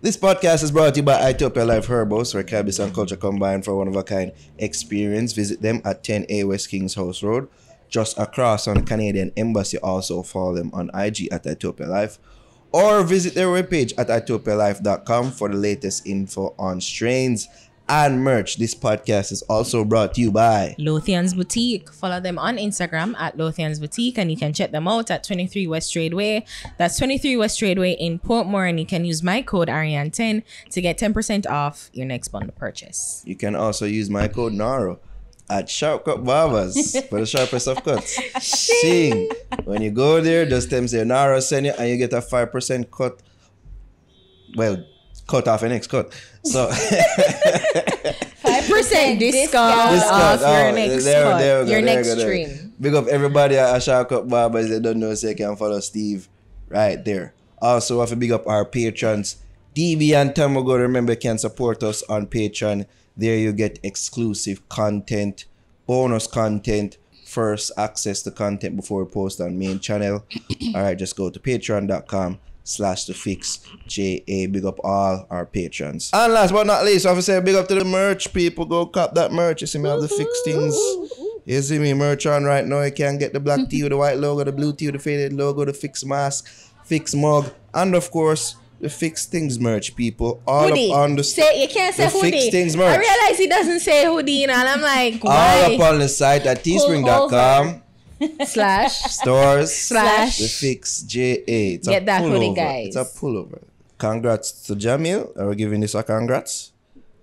This podcast is brought to you by Ethiopia Life Herbals, where cannabis and culture combine for one-of-a-kind experience. Visit them at 10A West Kings House Road, just across on the Canadian Embassy. Also follow them on IG at Ethiopia Life, or visit their webpage at ethiopialife.com for the latest info on strains and merch. This podcast is also brought to you by Lothian's Boutique. Follow them on Instagram at Lothian's Boutique, and you can check them out at 23 West Tradeway. That's 23 West Tradeway in Portmore, and you can use my code Ariane10 to get 10% off your next bundle purchase. You can also use my code NARO at Sharp Cut Barbers for the sharpest of cuts. Sing. When you go there, just tell them say NARO send you, and you get a 5% cut. Well, cut off your next cut. So 5% discount off your next cut. Your next stream. Big up everybody at Sharp Cut Barbers. They don't know, so you can follow Steve right there. Also, I have to big up our patrons. DB and Tamago, remember, you can support us on Patreon. There you get exclusive content, bonus content, first access to content before we post on main channel. All right, just go to patreon.com/thefixja. Big up all our patrons. And last but not least, I have to say big up to the merch people. Go cop that merch. You see me have the fix things. You see me merch on right now. You can get the black tee with the white logo, the blue tee with the faded logo, the fix mask, fix mug, and of course the Fix Things merch, people. All hoodie. up on the say you can't say hoodie. Fix Things merch. I realize he doesn't say hoodie, and I'm like, why? All up on the site at teespring.com stores the Fix JA. It's get a that hoodie, pullover. guys. It's a pullover. Congrats to Jahmiel. We're giving this a congrats.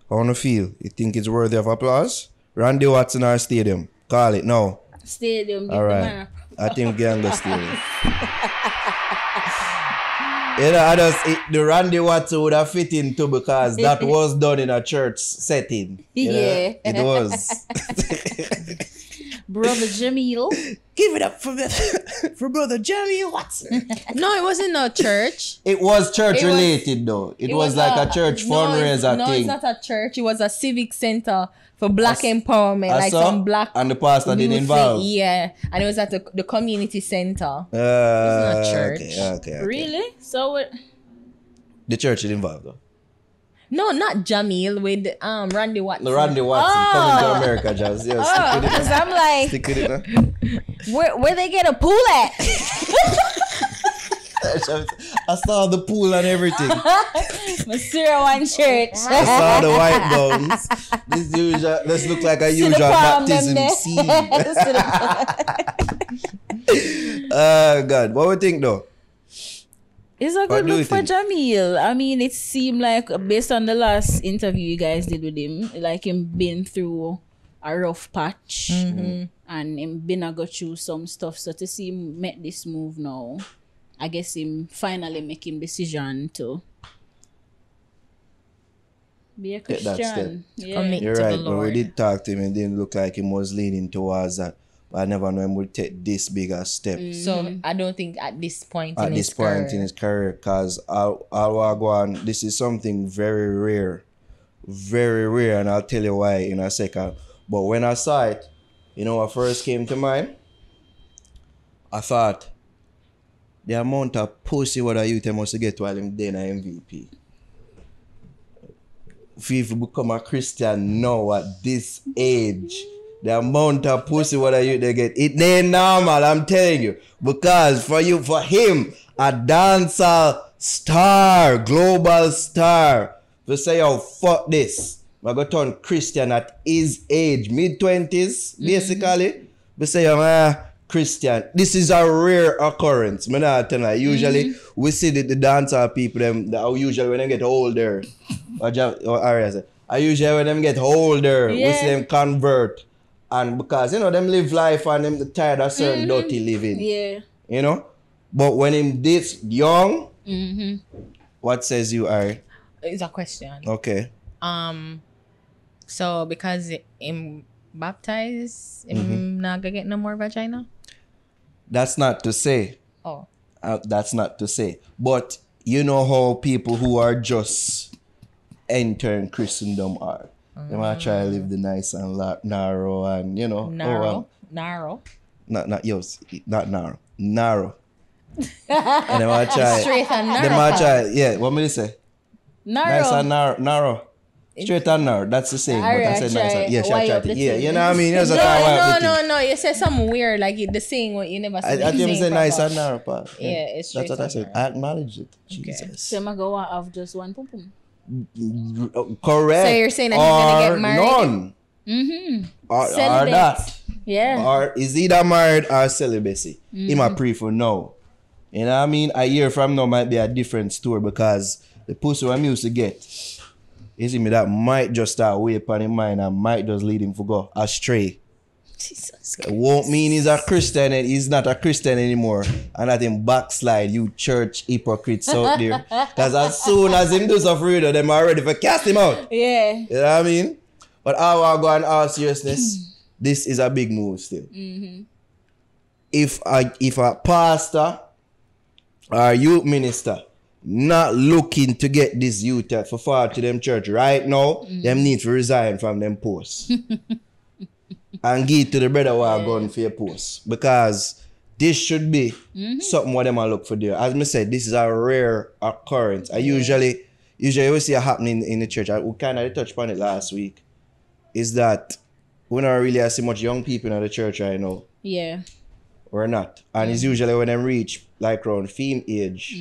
How wanna feel? You think it's worthy of applause? Randy Watts in our stadium. Call it now. Stadium. All right. I think gang the stadium. You know, the Randy Watts would have fit into because that was done in a church setting. Yeah. It was. Brother Jahmiel. Give it up for Brother Jahmiel Watts. No, it wasn't no church. It was church related though. It was like a church fundraiser no, thing. No, it's not a church. It was a civic center for black empowerment. Like some black. And the pastor didn't involve. Yeah. And it was at the community center. It's not church. Okay. Really? So what? The church is involved though. No, not Jahmiel with Randy Watson. Randy Watson coming to America, Jazz. Yeah, stick with it. Because I'm like, Stick with it now. where they get a pool at? I saw the pool and everything. Masura One Church. I saw the white gowns. This look like a usual baptism scene. God, what we think though? It's a good look for Jahmiel. I mean, it seemed like based on the last interview you guys did with him, like him been through a rough patch and him been a go through some stuff. So to see him make this move now, I guess him finally making decision to be a Christian. Yeah. You're right, but we did talk to him and it didn't look like him was leaning towards that. But I never know him would take this big a step. So I don't think at this point in his career, because I'll go on. This is something very rare, and I'll tell you why in a second. But when I saw it, you know what first came to mind? I thought the amount of pussy what a youth must get while him then a MVP. If you become a Christian now at this age, the amount of pussy what a youth they get, it ain't normal, I'm telling you. Because for him, a dancehall star, global star, to say, oh, fuck this. I go turn Christian at his age, mid-20s, basically. We say, Christian. This is a rare occurrence. I'm not telling you. Usually, we see the dancehall people, usually when they get older, I usually when them get older, we see them convert. And because, them live life and them tired of certain dirty living. Yeah. You know? But when him this young, what says you, Ari? It's a question. Okay. So because him baptized, him not gonna get no more vagina? That's not to say. Oh. That's not to say. But you know how people who are just entering Christendom are. They might try to live the nice and narrow and, Narrow. Not yours. Not narrow. Narrow. And they might try. Straight and narrow. They might try. Yeah, what may you say? Nice and narrow. Straight and narrow. That's the same. But I said nice and... Yeah, I tried to... Yeah, you know what I mean? No. You said something weird. Like the saying what you never said. I think said nice and narrow, pa. Yeah, it's straight. That's what I said. I acknowledge it. Okay. Jesus. So I'm going to have just one pum pum. Correct. So you're saying that he's going to get married? None. Mm-hmm. Or that. Yeah. Or is either married or celibacy. He might prefer no. You know what I mean? A year from now might be a different story because the pussy I'm used to get, you see me, that might just start way upon his mind and might just lead him to go astray. Jesus Christ. It won't mean he's a Christian and he's not a Christian anymore. And that him backslide, you church hypocrites out there. Because as soon as him do some freedom, them are ready for cast him out. Yeah. You know what I mean? But I go in all seriousness, this is a big move still. Mm-hmm. If a pastor or youth minister not looking to get this youth for far to them church right now, them need to resign from them posts. And give it to the brother who are going for your post. Because this should be something what them are look for there. As I said, this is a rare occurrence. I usually we see it happening in the church. We kind of touched upon it last week. Is that we don't really see much young people in the church right now. Yeah. Or not. And it's usually when them reach like around fame age.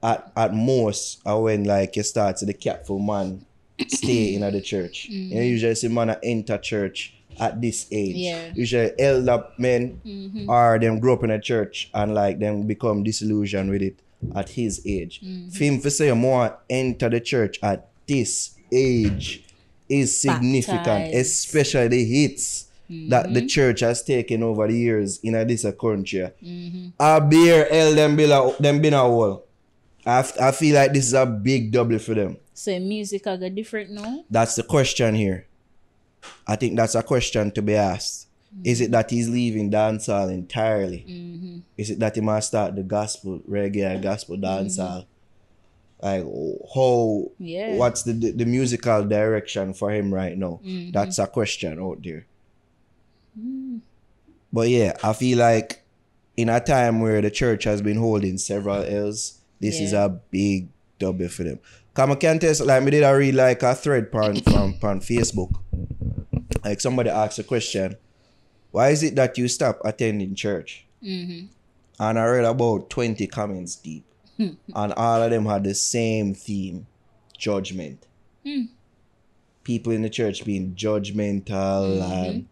At most, or when like you start to the capful man stay in the church. And you usually see man enter church at this age. Yeah. Usually elder men or them grow up in a church and like them become disillusioned with it at his age. For him to say more enter the church at this age is significant, baptized. especially the hits that the church has taken over the years in this country. A beer el them been a whole. I feel like this is a big double for them. So music are different now? That's the question here. I think that's a question to be asked. Is it that he's leaving dancehall entirely? Is it that he must start the gospel, reggae, gospel dancehall? Like how? Yeah. What's the musical direction for him right now? That's a question out there. But yeah, I feel like in a time where the church has been holding several L's, this is a big W for them. Cause I can tell, like, me did I read like a thread from Facebook. Like somebody asked a question, why is it that you stop attending church? And I read about 20 comments deep. And all of them had the same theme, judgment. People in the church being judgmental and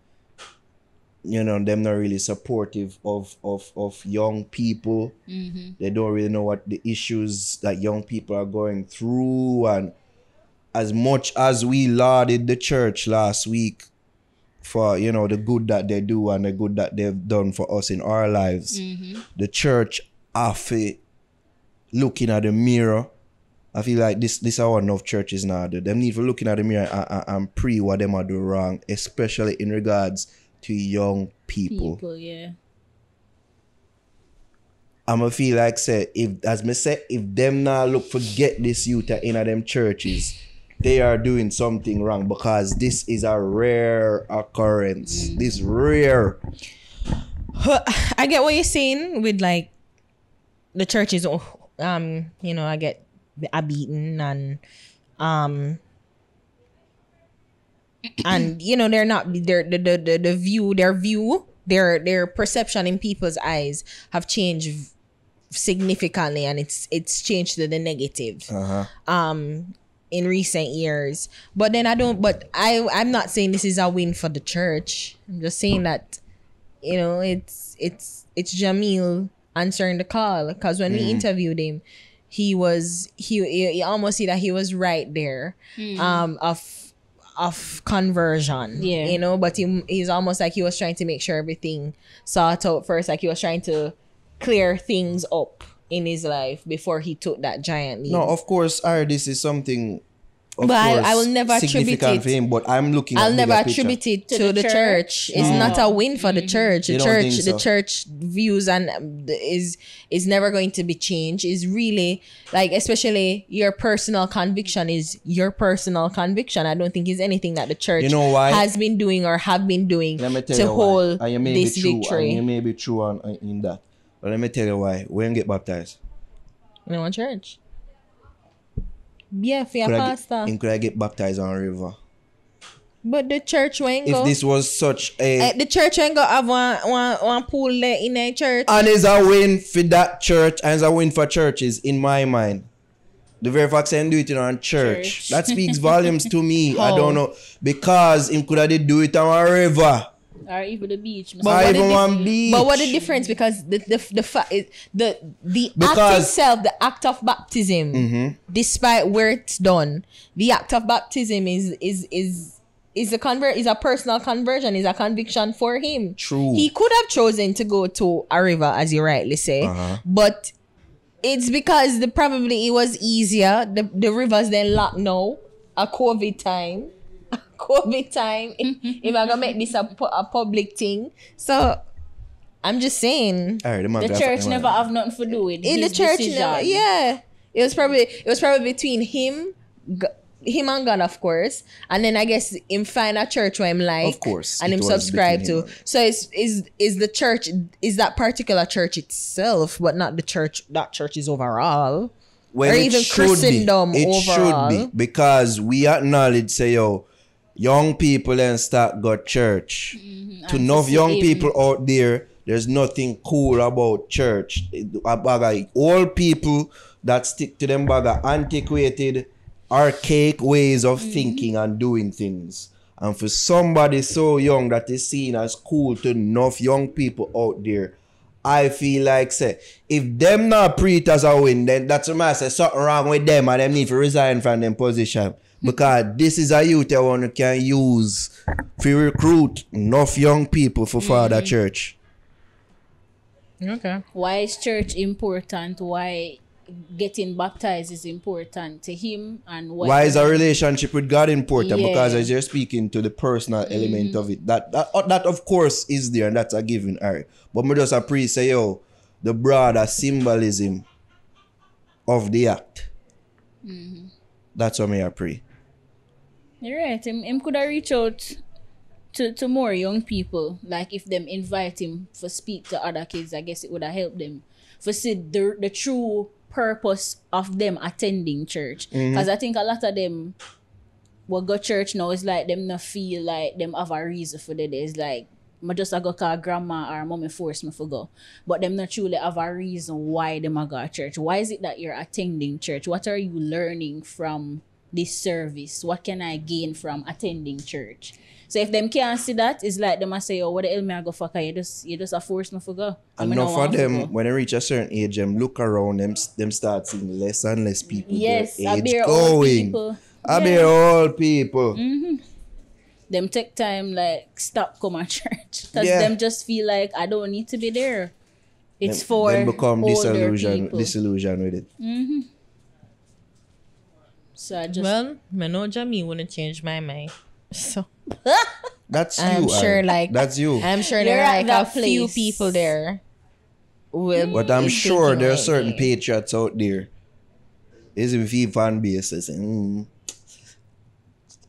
you know, them not really supportive of young people. They don't really know what the issues that young people are going through. And as much as we lauded the church last week for, you know, the good that they do and the good that they've done for us in our lives, the church after looking at the mirror, I feel like this is how enough churches now do. Them need for looking at the mirror and pray what them are doing wrong, especially in regards to young people. Yeah. I'ma feel like if them now look forget this youth in them churches, they are doing something wrong because this is a rare occurrence. This rare. I get what you're saying with like the churches. You know, I get a beaten and you know they're not their perception in people's eyes have changed significantly, and it's changed to the negative in recent years. But then I'm not saying this is a win for the church. I'm just saying that, you know, it's Jahmiel answering the call, because when we interviewed him, he almost see that he was right there of conversion, you know, but he's almost like he was trying to make sure everything sort out first, like he was trying to clear things up in his life before he took that giant leap. No, of course, this is something. But I will never attribute it. For him, but I'm looking. I'll never attribute it to the church. It's not a win for the church. The church views and is never going to be changed. Is really like, especially your personal conviction is your personal conviction. I don't think it's anything that the church has been doing or have been doing to hold this victory. And you may be true in that, but let me tell you why. When you get baptized, in one church. Yeah, for your pastor. Could I get baptized on a river? But the church won't go. If this was such a... the church ain't go have one pool there in a church. And it's a win for that church and it's a win for churches in my mind. The very fact saying do it in a church. That speaks volumes to me. How? I don't know. Because him could have do it on a river. Or even the beach. Or even one beach. But what the difference? Because the act itself, the act of baptism, despite where it's done, the act of baptism is a personal conversion, is a conviction for him. True. He could have chosen to go to a river, as you rightly say, but it's because it was easier. The rivers then locked now. A COVID time. If I'm gonna make this a public thing, so I'm just saying. The church never have nothing to do with in his the church. decision. Yeah, it was probably between him and God, of course, and then I guess him find a church where him like, of course, and him subscribe to. So is the church, is that particular church itself, but not the church. That church is overall, well, or even Christendom overall. It should be, because we acknowledge, say, yo, young people then start go church. To enough young people out there, there's nothing cool about church. Old people that stick to them antiquated, archaic ways of thinking and doing things. And for somebody so young that is seen as cool to enough young people out there, I feel like, say, if them not preach as a win, then that's what I say, something wrong with them and them need to resign from them position. Because this is a youth that one can use to recruit enough young people for Father Church. Okay. Why is church important? Why getting baptized is important to him? And why is a relationship with God important? Because as you're speaking to the personal element of it, that of course is there and that's a given. Right? But me just appreciate say, yo, the broader symbolism of the act. That's what me I pray. You're right. Him could have reached out to more young people. Like if them invite him for speak to other kids, I guess it would have helped them for see the true purpose of them attending church. Because I think a lot of them will go church now is like them not feel like them have a reason for the day. It's like I just go call grandma or mommy force me for go. But them not truly have a reason why them a go to church. Why is it that you're attending church? What are you learning from this service? What can I gain from attending church? So if them can't see that, it's like them a say, oh, what the hell me I go fuck? You just a force me for go. And now for them, when they reach a certain age, them look around, them start seeing less and less people. Yes, their age I going. Bear old people. Them take time like stop come at church. Because them just feel like I don't need to be there. It's for them become disillusioned with it. So I just I know Jahmiel wouldn't change my mind. So that's you. I'm sure that's you. I'm sure there are like a few people there. But I'm sure there are certain patriots out there. Is if he fan base saying,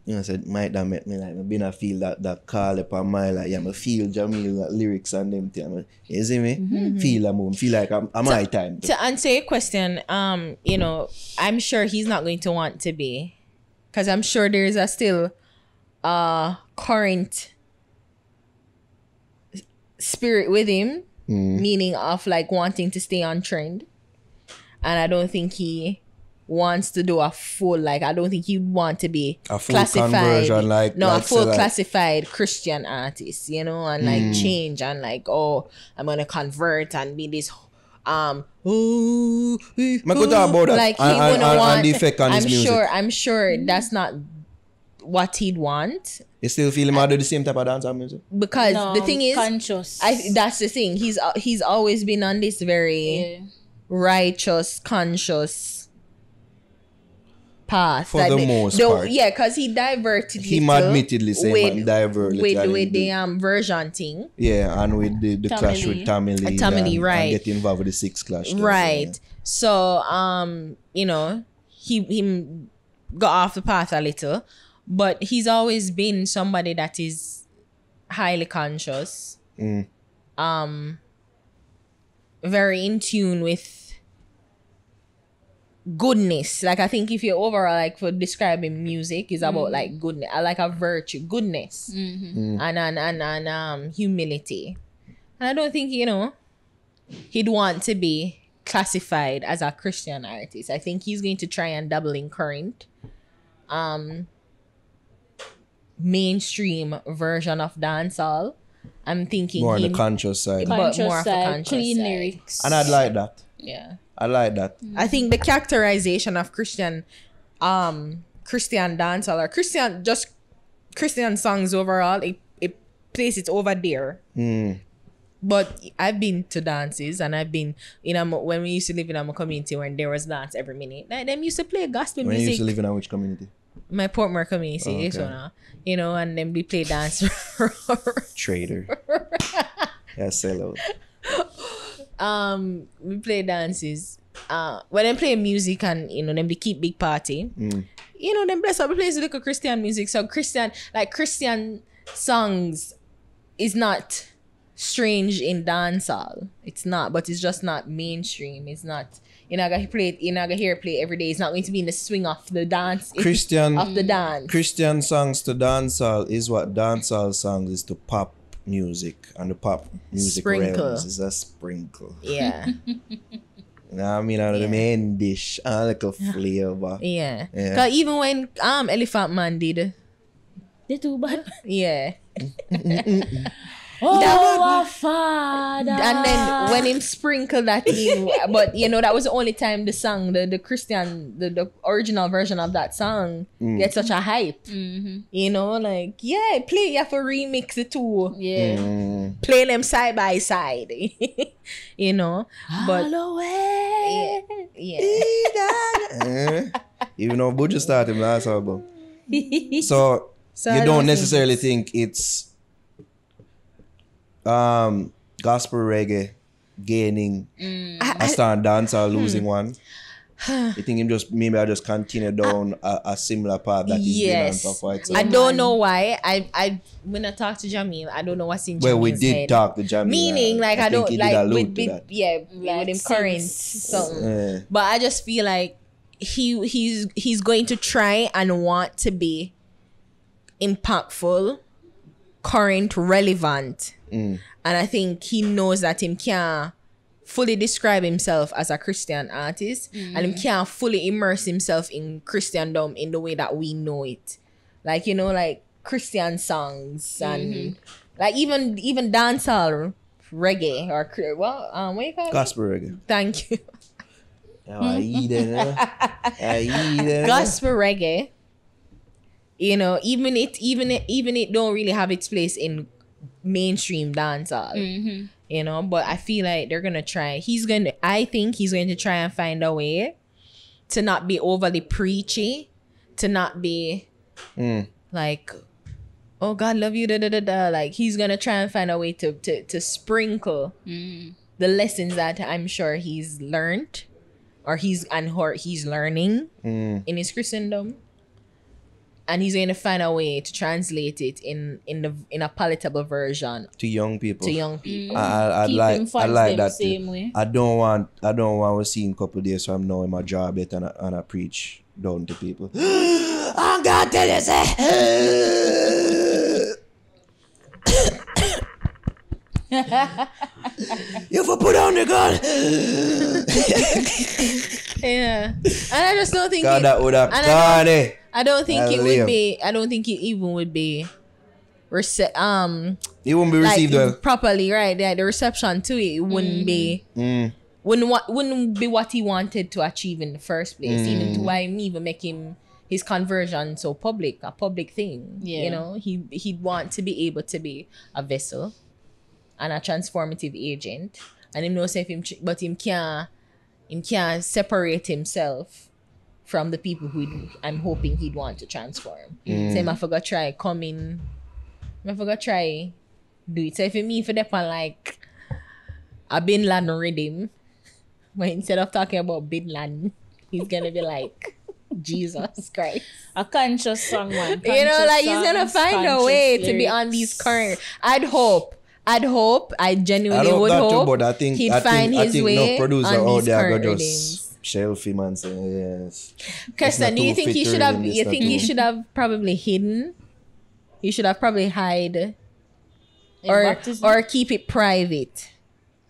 you know, said might that make me like I been a feel that call up on my like I feel Jahmiel lyrics and them thing. You see me? Feel a move. Feel like I'm my time. To answer your question, you know, I'm sure he's not going to want to be, because I'm sure there's a still current spirit with him, meaning of like wanting to stay on trend, and I don't think he wants to do a full, like I don't think he'd want to be a full classified conversion, a full classified Christian artist, you know, and like change and like, oh, I'm gonna convert and be this go talk about that. Like he wouldn't want and the effect on his music. I'm sure that's not what he'd want. You still feel him do the same type of dancehall music? Because the thing is, conscious. that's the thing. He's always been on this very righteous, conscious path. For the most part. Yeah, because he diverted. He admittedly say divert with the version thing. Yeah, and with the clash with Tamale, right? And get involved with the Six Clash. Right. Yeah. So you know, he got off the path a little, but he's always been somebody that is highly conscious, very in tune with goodness. Like I think if you overall like for describing music is about like goodness, like a virtue, goodness, and humility. And I don't think he'd want to be classified as a Christian artist. I think he's going to try and dabble in current mainstream version of dancehall. I'm thinking more on the conscious side, but more of a conscious clean side. lyrics. and I'd like that. Yeah, I like that. I think the characterization of Christian dancehall or Christian songs overall, it places it over there. But I've been to dances and I've been when we used to live in a community where there was dance every minute. Like them used to play gospel music. When you used to live in which community? My Portmore community, okay. so now, and then we play dance. Trader. Yeah, sell out. We play dances. When they play music and then we keep big party. Then bless up we play little Christian music. So Christian songs is not strange in dancehall. It's not, but it's just not mainstream. It's not. You're not gonna hear it play every day. It's not going to be in the swing of the dance. Of the dance. Christian songs to dancehall is what dancehall songs is to pop music, and the pop music realms is a sprinkle. Yeah. I mean, out of the main dish, a little flavor. Yeah. Cause even when Elephant Man did, They too bad. yeah. Oh, Father. And then when him sprinkled that in, but that was the only time the song, the Christian, the original version of that song gets such a hype. Play, you have to remix it too. Yeah. Play them side by side. But yeah. Even though Buju started last album. So you don't necessarily think it's gospel reggae gaining a star and dancehall losing one. You think I just continue down a similar path that he's been on for quite some I time? don't know why. When I talk to Jahmiel, I don't know what's in Jahmiel's Well, we did head. talk to Jahmiel. Meaning, like I don't think he like did allude with to that. with him current something. Yeah. But I just feel like he's going to try and want to be impactful, current, relevant. And I think he knows that him can't fully describe himself as a Christian artist and him can't fully immerse himself in Christendom in the way that we know it. Like, like Christian songs and like even dancehall reggae or what you call it? Gospel reggae. Thank you. Gospel Gospel reggae. Even it don't really have its place in mainstream dancehall. But I feel like they're gonna try. I think he's going to try and find a way to not be overly preachy, to not be like, oh God love you, da da da da. Like he's gonna try and find a way to sprinkle the lessons that I'm sure he's learned, or he's learning in his Christendom. And he's going to find a way to translate it in a palatable version to young people. I like that. Same way. I don't want to see in a couple of days from now in my job it and I preach down to people. I'm gonna tell you, say. You for put on the gun. Yeah, and I just don't think God, that would have carny. I don't think it would be. I don't think it even would be. It won't be received well properly, right? Yeah, the reception to it wouldn't be. Wouldn't be what he wanted to achieve in the first place. Even to why even make his conversion so public, a public thing. Yeah. He'd want to be able to be a vessel and a transformative agent, and him knows him can't separate himself from the people who I'm hoping he'd want to transform. So I forgot try come in. I forgot try do it. So if me for that one like a Bin Laden rhythm, but instead of talking about Bin Laden, he's gonna be like Jesus Christ. A conscious song, man. He's gonna find a way to be on these current. I genuinely would hope too, but I think he'd find his way no producer on out these there current go rhythms. shelfie man say yes. Kirsten, do you think he should have? You think he should have probably hidden? You should have probably hide, or keep it private.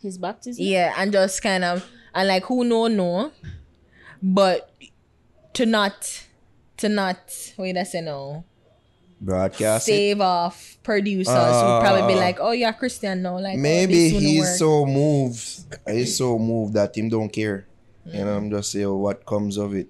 His baptism. Yeah, and just kind of and like who know, but to not wait I say no. Broadcast save off producers who probably be like, oh yeah, Christian now, like maybe he's so moved that him don't care. You know, I'm just saying what comes of it.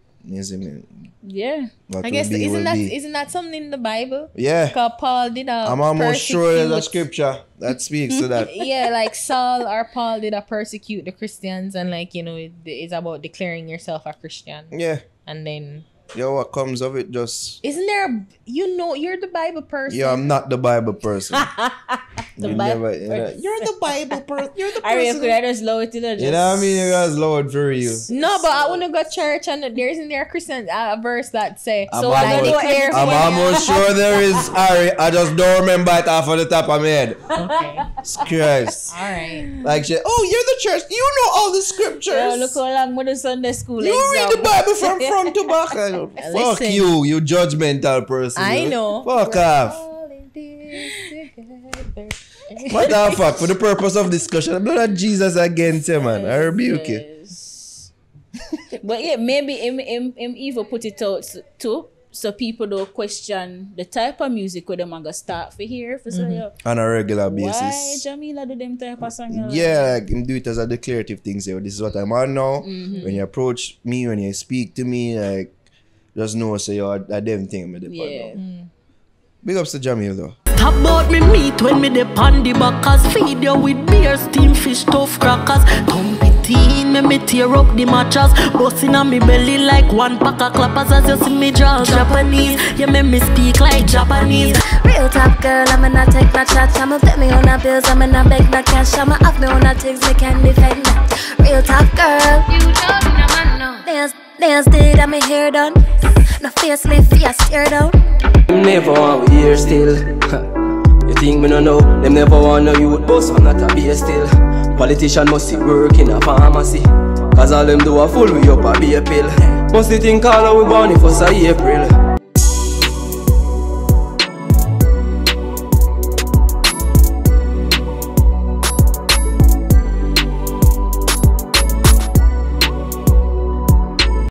Yeah, I guess isn't that something in the Bible? Yeah, because Paul did I'm almost sure there's a scripture that speaks to that. Yeah, like Saul or Paul did persecute the Christians, and like it's about declaring yourself a Christian. Yeah, and then. Yo, what comes of it just... Isn't there... you're the Bible person. Yeah, I'm not the Bible person. You're the Bible person. You're the person. I just lower it to the... You know what I mean? You guys lowered for you. No, but I want to go to church and there isn't there a Christian verse that say... I'm almost sure there is, Harry. I just don't remember it off of the top of my head. Okay. Christ. Alright. Like shit. Oh, you're the church. You know all the scriptures. Yo, look how long with the Sunday school You exam. read the Bible from front to back. Fuck you judgmental person. I know. Fuck off. What the fuck? For the purpose of discussion, the blood of Jesus against you, man. I rebuke you. But yeah, maybe him even put it out too, so people don't question the type of music where them gonna start for here. For on a regular basis. Why Jahmiel do them type of song? Yeah, like him do it as a declarative thing. Say, this is what I'm on now. When you approach me, when you speak to me, like, just know, say, yo, I damn thing with the now. Big ups to Jahmiel, though. About me meat when me dey on the backers. Feed you with beer, steam fish, tough crackers. Tumpitin, me tear up the mattress. Bustin' on me belly like one pack of clappers. As you see me draw Japanese, you make me speak like Japanese. Real top girl, I'ma not take no shots. I'ma bet me on her bills, I'ma not beg no cash. I'ma have me on her things, me can defend that. Real top girl, you don't know man no. Dance did, I'm a hair done. No face lift, face tear down. Never want we here still. You think me no know? Them never want no youth boss, I'm not a beer still. Politician must see work in a pharmacy, cause all them do a fool we up a beer pill. Must they think all we born if us a April.